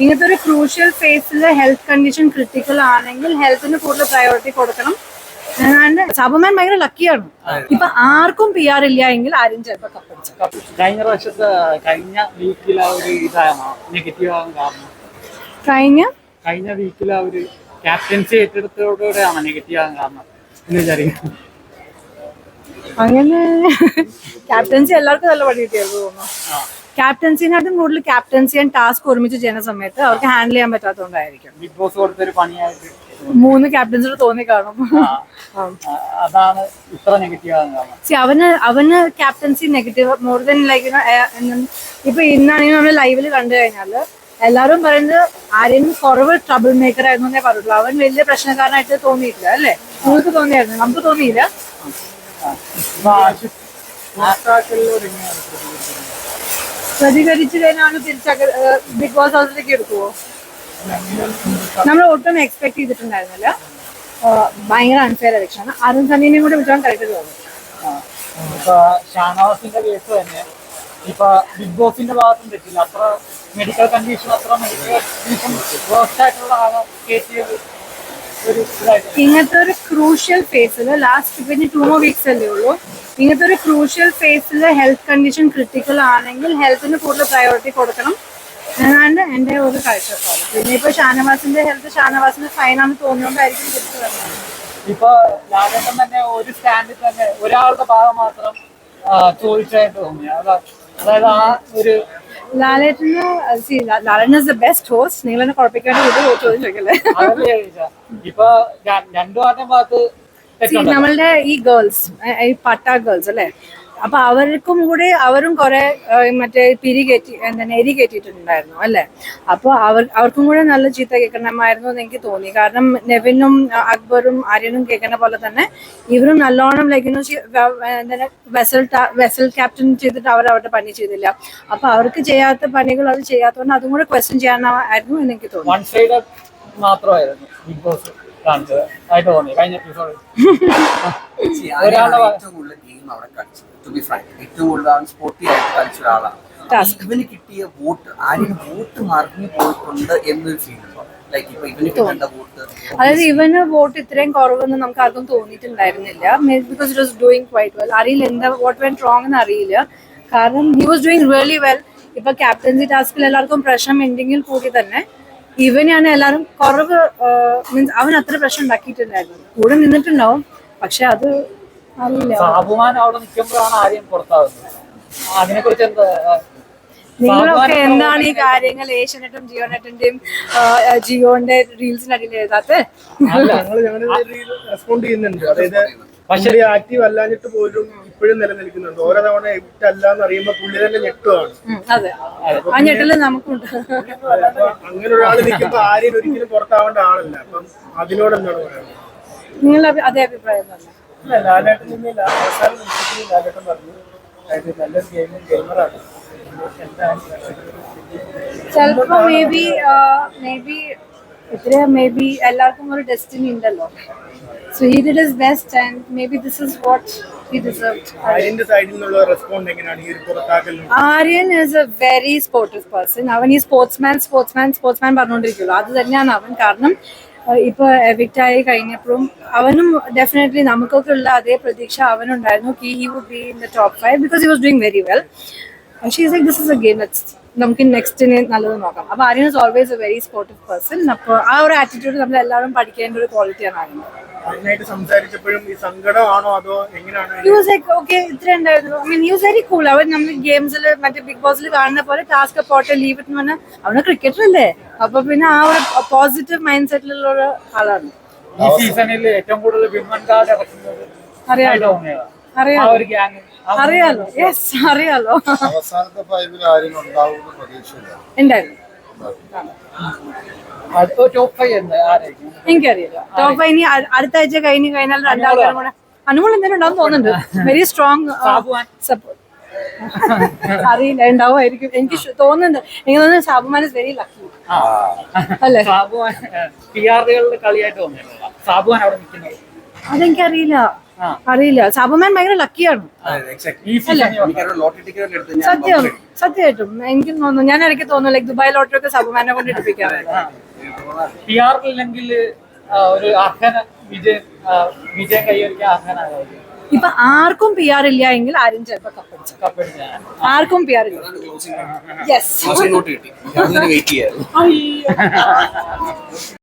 ഇങ്ങനത്തെ ഒരു ക്രൂഷ്യൽ ഫേസിൽ ഹെൽത്ത് കണ്ടീഷൻ ക്രിട്ടിക്കൽ ആണെങ്കിൽ ഹെൽത്തിന് കൂടുതൽ പ്രയോറിറ്റി കൊടുക്കണം. സാബുമാൻ ഭയങ്കര ലക്കിയാണ്. ഇപ്പൊ ആർക്കും PR ഇല്ല എങ്കിൽ ആരും ചിലപ്പോ കപ്പടിച്ചു. കഴിഞ്ഞ വീക്കിൽ ഒരു ഇതാണോ നെഗറ്റീവ് ആകാൻ കാരണം? കഴിഞ്ഞ വീക്കിൽ ഒരു ക്യാപ്റ്റൻസി ഏറ്റെടുത്തതോടെയാണോ നെഗറ്റീവ് ആകാൻ കാരണം എന്ന് വിചാരിക്കുന്നു? അങ്ങനെ ക്യാപ്റ്റൻസി എല്ലാവർക്കും നല്ല പണി കിട്ടിയത് തോന്നുന്നു. ക്യാപ്റ്റൻസിനായിട്ടും കൂടുതൽ ക്യാപ്റ്റൻസി ആൻഡ് ടാസ്ക് ഒരുമിച്ച് ചെയ്യുന്ന സമയത്ത് അവർക്ക് ഹാൻഡിൽ ചെയ്യാൻ പറ്റാത്തതുകൊണ്ടായിരിക്കും. ബിഗ് ബോസ് കൊടുത്തൊരു പണിയായിട്ട് 3 ക്യാപ്റ്റൻസിന് തോന്നി കാണും. അതാണ് ഇത്ര നെഗറ്റീവ് ആകാൻ കാരണം. അവന് captaincy negative more than like ഇപ്പൊ ഇന്നാണെങ്കിൽ നമ്മൾ ലൈവില് കണ്ടു കഴിഞ്ഞാല് എല്ലാരും പറയുന്നത് ആരെയും കുറവ് ട്രബിൾ മേക്കർ ആയിരുന്നു എന്നേ പറഞ്ഞുള്ളൂ. അവൻ വലിയ പ്രശ്നക്കാരനായിട്ട് തോന്നിയിട്ടില്ല അല്ലേ? നിങ്ങൾക്ക് തോന്നിയായിരുന്നു? നമുക്ക് തോന്നിയില്ല. പ്രതികരിച്ചു കഴിഞ്ഞാണ് ബിഗ് ബോസ് ഹൗസിലേക്ക് എടുക്കുവോ? നമ്മൾ ഒട്ടും എക്സ്പെക്ട് ചെയ്തിട്ടുണ്ടായിരുന്നില്ല. ഭയങ്കര അൺഫെയർ ഇലക്ഷൻ. അരുൺ സണ്ണീനെയും കൂടെ വിട്ടാൻ കറക്റ്റ് തോന്നും. ഷാനവാസിന്റെ കേസ് തന്നെ ഇപ്പൊ ബിഗ് ബോസിന്റെ ഭാഗത്തും തെറ്റില്ല. അത്ര മെഡിക്കൽ കണ്ടീഷൻ ഇങ്ങനത്തെ ഒരു ക്രൂഷ്യൽ ഫേസിൽ ലാസ്റ്റ് പിന്നെ 2 more weeks അല്ലേ ഉള്ളൂ. ഇങ്ങനത്തെ ഒരു ക്രൂഷ്യൽ ഫേസിൽ ഹെൽത്ത് കണ്ടീഷൻ ക്രിട്ടിക്കൽ ആണെങ്കിൽ ഹെൽത്തിന് കൂടുതൽ പ്രയോറിറ്റി കൊടുക്കണം എന്നാണ് എന്റെ ഒരു കാഴ്ചപ്പാട്. പിന്നെ ഇപ്പൊ ഷാനവാസിന്റെ ഹെൽത്ത് ഷാനവാസിന്റെ ഫൈനാണെന്ന് തോന്നുന്നോണ്ടായിരിക്കും തിരിച്ചു വരുന്നത്. ഇപ്പൊ ലാലേട്ടൻ തന്നെ ഒരു സ്റ്റാൻഡിൽ തന്നെ ഒരാളുടെ ഭാഗം മാത്രം ചോദിച്ചായിട്ട് തോന്നി. അതായത് ആ ഒരു ലാലേട്ടൻ ഇസ് ദ ബെസ്റ്റ് ഹോസ്റ്റ്. നിങ്ങൾ എന്നെ കുഴപ്പിക്കാണ്ട് ചോദ്യം ചോദിക്കല്ലേ? ഇപ്പൊ രണ്ടു ഭാഗത്ത് നമ്മളുടെ ഈ ഗേൾസ് ഈ പട്ട ഗേൾസ് അല്ലെ, അപ്പൊ അവരും കുറെ മറ്റേ എരി കയറ്റിയിട്ടുണ്ടായിരുന്നു അല്ലെ. അപ്പൊ അവർക്കും കൂടെ നല്ല ചീത്ത കേൾക്കണമായിരുന്നു എന്ന് എനിക്ക് തോന്നി. കാരണം നെവിനും അക്ബറും ആര്യനും കേൾക്കുന്ന പോലെ തന്നെ ഇവരും നല്ലോണം വെസൽ ക്യാപ്റ്റൻ ചെയ്തിട്ട് അവരുടെ പണി ചെയ്തില്ല. അപ്പൊ അവർക്ക് ചെയ്യാത്ത പണികൾ അത് ചെയ്യാത്തതുകൊണ്ട് അതും കൂടെ ക്വസ്റ്റ്യൻ ചെയ്യാനായിരുന്നു എന്ന് എനിക്ക് തോന്നി. മാത്രമായിരുന്നു ബിഗ് ബോസ് കാണിച്ചത് തോന്നി കഴിഞ്ഞ എപ്പിസോഡ്. ഇവന് കിട്ടിയ വോട്ട് വോട്ട് മറിഞ്ഞു പോയിട്ടുണ്ട് എന്നൊരു ഫീൽ ഉണ്ടോ? അതായത് ഇവന് വോട്ട് ഇത്രയും കുറവെന്ന് നമുക്ക് ആർക്കും തോന്നിയിട്ടുണ്ടായിരുന്നില്ല. Because it was doing quite well. അറിയില്ല എന്താ വാട്ട് വെന്റ് റോങ് എന്ന് അറിയില്ല. കാരണം he was doing really well. ഇപ്പൊ ക്യാപ്റ്റൻസി ടാസ്കിൽ എല്ലാവർക്കും പ്രശ്നം ഉണ്ടെങ്കിൽ കൂടി തന്നെ ഇവനാണ് എല്ലാവരും കുറവ് മീൻസ് അവൻ അത്ര പ്രശ്നം ഉണ്ടാക്കിയിട്ടുണ്ടായിരുന്നു. കൂടെ നിന്നിട്ടുണ്ടാവും, പക്ഷെ അത് അറിയില്ല. നിങ്ങളൊക്കെ എന്താണ് ഈ കാര്യങ്ങൾ ഏഷ്യനെറ്റും ജിയോനെറ്റിന്റെയും ജിയോന്റെ റീൽസിനടിയിൽ എഴുതാത്ത? റെസ്പോണ്ട് ചെയ്യുന്നുണ്ട്. അതായത് പക്ഷേ ആക്റ്റീവ് അല്ലാഞ്ഞിട്ട് പോലും ഇപ്പോഴും നിലനിൽക്കുന്നുണ്ട്. ഓരോ തവണ എവിറ്റ് അല്ലാന്ന് അറിയുമ്പോ പുള്ളി തന്നെ ഞെട്ടുവാണ്. അതെ, ആ ഞെട്ടല് നമുക്കുണ്ട്. അങ്ങനെ ഒരാൾ നിൽക്കുമ്പോ ആരെയും ഒരിക്കലും പുറത്താവേണ്ട ആളല്ല. അപ്പം അതിനോട് എന്താണ് പറയുന്നത്? നിങ്ങളുടെ അതേ അഭിപ്രായം തന്നെ? ലാലേട്ടൻ ലാലേട്ടൻ പറഞ്ഞു നല്ലൊരു ഗെയിമറാണ്. ചിലപ്പോ മേ ബി എല്ലാവർക്കും ഒരു ഡെസ്റ്റിനി ഉണ്ടല്ലോ. So he did his best and maybe this is what he deserved. Aryan is a very sportive person. അവൻ ഈ സ്പോർട്സ്മാൻ പറഞ്ഞുകൊണ്ടിരിക്കുള്ളൂ. അത് തന്നെയാണ് അവൻ. കാരണം ഇപ്പൊ എവിക്റ്റ് ആയി കഴിഞ്ഞപ്പോഴും അവനും ഡെഫിനറ്റ്ലി നമുക്കൊക്കെ ഉള്ള അതേ പ്രതീക്ഷ അവനുണ്ടായിരുന്നു. he would be in the top 5 because he was doing very well. And she is like, this is a game, നമുക്ക് നെക്സ്റ്റിന് നല്ലത് നോക്കാം. അപ്പൊ Aryan is always A very sportive person. അപ്പൊ ആ ഒരു ആറ്റിറ്റ്യൂഡ് നമ്മൾ എല്ലാവരും പഠിക്കേണ്ട ഒരു ക്വാളിറ്റിയാണ് ആര്യൻ. ഇത്ര ഉണ്ടായിരുന്നു. I mean he was very cool. അവൻ നമ്മൾ ഗെയിംസിൽ മറ്റേ ബിഗ് ബോസിൽ കാണുന്ന പോലെ ടാസ്ക് പോട്ടെ ലീവ് ഇട്ട് പറഞ്ഞാൽ അവന് ക്രിക്കറ്റർ അല്ലേ. അപ്പൊ പിന്നെ ആ ഒരു പോസിറ്റീവ് മൈൻഡ് സെറ്റിലുള്ള ഒരു ആളാണ്. ഈ സീസണിൽ ഏറ്റവും കൂടുതൽ വിമൻ കാർഡ് ഇറക്കുന്നത് അറിയാലോ. യെസ് അറിയാലോ. അവസാനത്തെ 5-ൽ ആരും ഉണ്ടാവുമെന്ന് പ്രതീക്ഷയില്ല. ഉണ്ടായിരുന്നു. എനിക്കറിയില്ല. ടോപ്പ് 5 ഇനി അടുത്ത ആഴ്ച കഴിഞ്ഞാൽ രണ്ടാൾക്കാരും കൂടെ അനുമോൾ എന്തെങ്കിലും ഉണ്ടാവും തോന്നുന്നുണ്ട്. Very strong support. അറിയില്ല, ഉണ്ടാവുമായിരിക്കും. എനിക്ക് തോന്നുന്നുണ്ട്. എനിക്ക് തോന്നുന്നു സാബുമാൻ ഇസ് വെരി ലക്കി അല്ലേ? കളിയായിട്ട് അതെനിക്കറിയില്ല. അറിയില്ല. സാബുമാൻ ഭയങ്കര ലക്കിയാണ്. ഈ സീസൺ സത്യം, സത്യമായിട്ടും എനിക്ക് തോന്നുന്നു, ഞാൻ ഇടയ്ക്ക് തോന്നുന്നു ലൈക്ക് ദുബായ് ലോട്ടറി ഒക്കെ സാബുമാനെ കൊണ്ട് എടുപ്പിക്കാറ്. PR-ഇല്ലെങ്കിൽ ഒരു അർഹന വിജയം കൈവരിക്കാൻ അർഹനാകാം. ഇപ്പൊ ആർക്കും PR ഇല്ല എങ്കിൽ ആരും ചിലപ്പോ കപ്പടിച്ചു. ആർക്കും PR ഇല്ല. യെസ്. വെയിറ്റ് ചെയ്യാം.